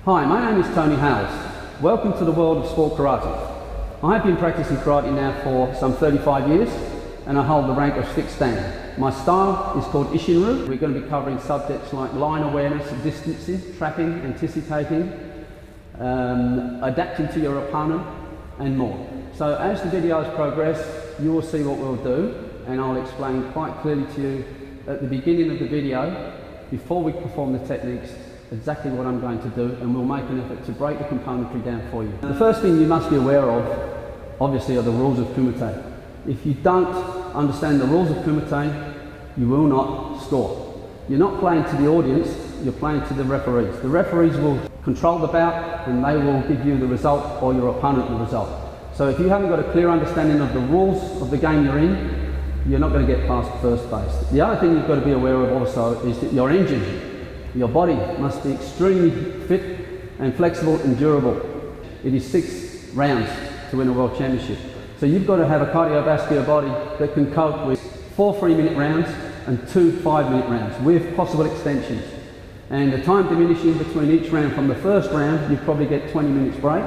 Hi, my name is Tony Hales. Welcome to the world of sport karate. I have been practicing karate now for some 35 years and I hold the rank of 6th Dan. My style is called Isshin-Ryu. We're going to be covering subjects like line awareness, distancing, trapping, anticipating, adapting to your opponent and more. So as the videos progress, you will see what we'll do and I'll explain quite clearly to you at the beginning of the video, before we perform the techniques, exactly what I'm going to do, and we'll make an effort to break the componentry down for you. The first thing you must be aware of, obviously, are the rules of Kumite. If you don't understand the rules of Kumite, you will not score. You're not playing to the audience, you're playing to the referees. The referees will control the bout and they will give you the result or your opponent the result. So if you haven't got a clear understanding of the rules of the game you're in, you're not going to get past first base. The other thing you've got to be aware of also is that your engine, your body must be extremely fit and flexible and durable. It is 6 rounds to win a world championship. So you've got to have a cardiovascular body that can cope with 4 3-minute rounds and 2 5-minute rounds with possible extensions. And the time diminishing between each round. From the first round, you probably get 20 minutes break.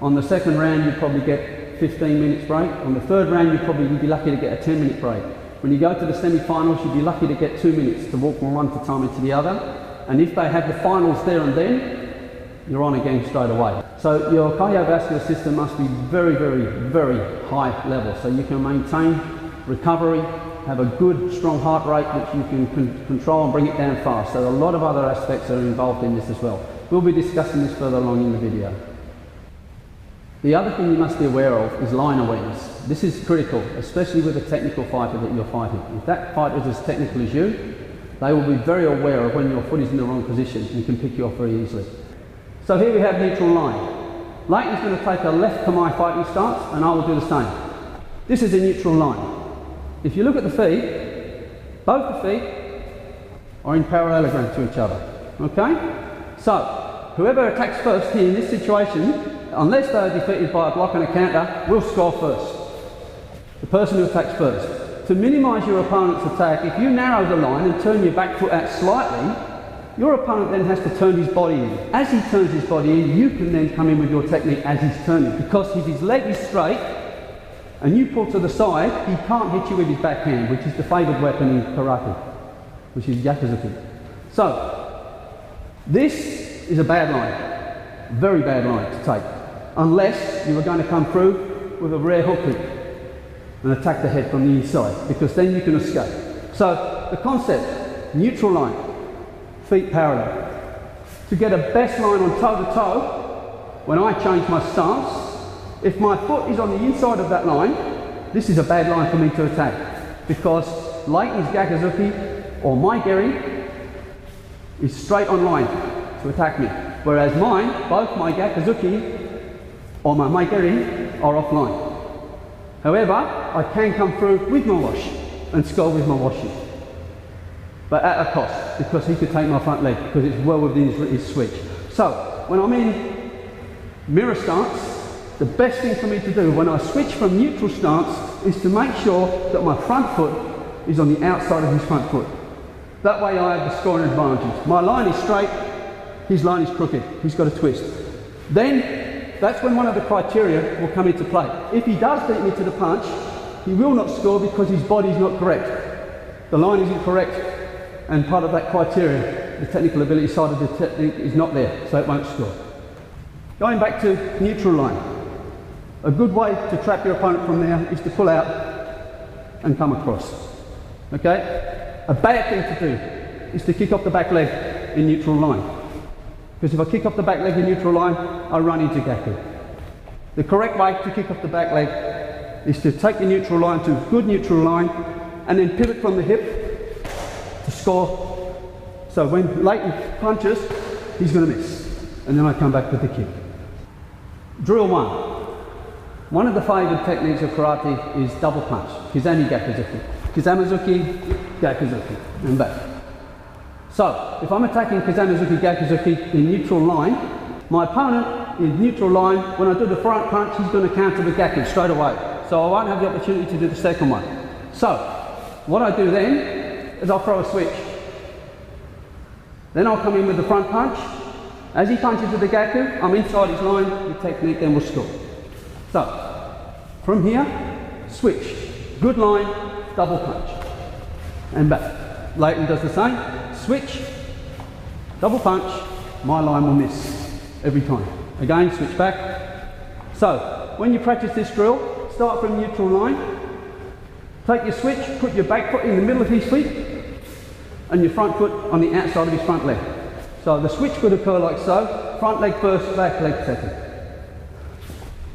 On the second round, you probably get 15 minutes break. On the third round, you'd be lucky to get a 10-minute break. When you go to the semi-finals, you'd be lucky to get 2 minutes to walk from one time into the other. And if they have the finals there and then, you're on again straight away. So your cardiovascular system must be very, very, very high level. So you can maintain recovery, have a good, strong heart rate which you can control and bring it down fast. So a lot of other aspects are involved in this as well. We'll be discussing this further along in the video. The other thing you must be aware of is line awareness. This is critical, especially with a technical fighter that you're fighting. If that fighter is as technical as you, they will be very aware of when your foot is in the wrong position and can pick you off very easily. So here we have neutral line. Leighton's going to take a left Khmer fighting stance and I will do the same. This is a neutral line. If you look at the feet, both the feet are in parallelogram to each other. Okay? So, whoever attacks first here in this situation, unless they are defeated by a block and a counter, will score first. The person who attacks first. To minimise your opponent's attack, if you narrow the line and turn your back foot out slightly, your opponent then has to turn his body in. As he turns his body in, you can then come in with your technique as he's turning, because if his leg is straight and you pull to the side, he can't hit you with his backhand, which is the favoured weapon in karate, which is Gyakuzuki. So, this is a bad line, very bad line to take, unless you are going to come through with a rear hook kick and attack the head from the inside, because then you can escape. So the concept, neutral line, feet parallel. To get a best line on toe to toe, when I change my stance, if my foot is on the inside of that line, this is a bad line for me to attack, because Leighton's Gyakuzuki or my Geri is straight on line to attack me, whereas mine, both my Gyakuzuki or my Geri are offline. However, I can come through with my wash and score with my washi, but at a cost, because he could take my front leg, because it's well within his switch. So, when I'm in mirror stance, the best thing for me to do when I switch from neutral stance is to make sure that my front foot is on the outside of his front foot. That way I have the scoring advantage. My line is straight, his line is crooked, he's got a twist. Then, that's when one of the criteria will come into play. If he does beat me to the punch, he will not score because his body is not correct. The line is incorrect, and part of that criteria, the technical ability side of the technique, is not there, so it won't score. Going back to neutral line, a good way to trap your opponent from there is to pull out and come across. Okay? A bad thing to do is to kick off the back leg in neutral line. Because if I kick off the back leg in neutral line, I run into Gaku. The correct way to kick off the back leg is to take the neutral line to a good neutral line and then pivot from the hip to score. So when Leighton punches, he's going to miss. And then I come back with the kick. Drill 1. One of the favoured techniques of karate is double punch. Kizami Gyakuzuki. Kizamazuki, Gyakuzuki, and back. So, if I'm attacking Kizamazuki Gyakuzuki in neutral line, my opponent in neutral line, when I do the front punch, he's going to counter the Gyaku straight away. So I won't have the opportunity to do the second one. So, what I do then is I'll throw a switch. Then I'll come in with the front punch, As he punches with the Gaku, I'm inside his line, the technique then will score. So, from here, switch. Good line, double punch. And back. Leighton does the same. Switch, double punch, my line will miss every time. Again, switch back. So, when you practice this drill, start from neutral line. Take your switch, put your back foot in the middle of his feet, and your front foot on the outside of his front leg. So the switch could occur like so, front leg first, back leg second.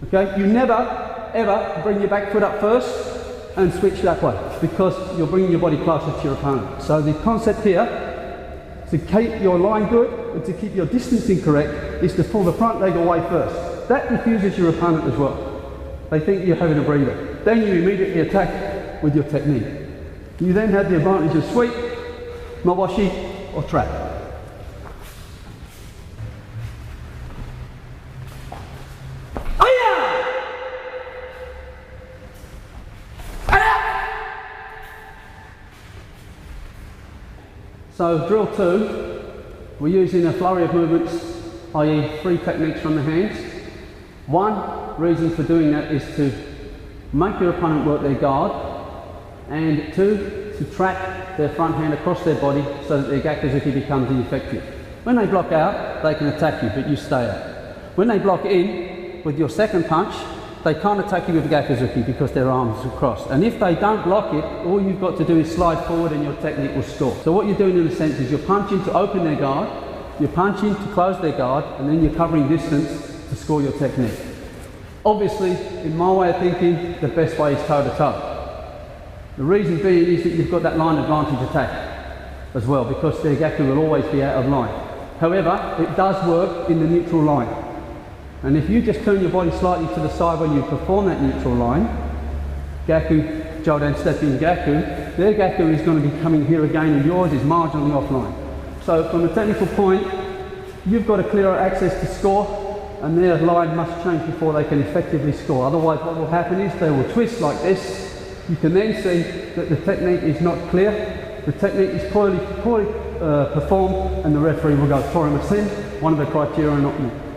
Okay, you never ever bring your back foot up first and switch that way, because you're bringing your body closer to your opponent. So the concept here, to keep your line good and to keep your distancing correct, is to pull the front leg away first. That confuses your opponent as well. They think you're having a breather. Then you immediately attack with your technique. You then have the advantage of sweep, mawashi, or trap. So drill 2, we're using a flurry of movements, i.e. 3 techniques from the hands. One reason for doing that is to make your opponent work their guard, and 2, to trap their front hand across their body so that their Gyakuzuki becomes ineffective. When they block out, they can attack you, but you stay out. When they block in with your second punch, they can't attack you with the Gyakuzuki because their arms are crossed. And if they don't block it, all you've got to do is slide forward and your technique will score. So what you're doing in a sense is you're punching to open their guard, you're punching to close their guard, and then you're covering distance to score your technique. Obviously, in my way of thinking, the best way is toe-to-toe. The reason being is that you've got that line advantage attack as well, because their Gyaku will always be out of line. However, it does work in the neutral line. And if you just turn your body slightly to the side when you perform that neutral line, Gaku, Jodan step in Gaku, their Gaku is going to be coming here again and yours is marginally offline. So from a technical point, you've got a clearer access to score, and their line must change before they can effectively score. Otherwise what will happen is they will twist like this. You can then see that the technique is not clear, the technique is poorly performed, and the referee will go Torimasen, one of the criteria not met.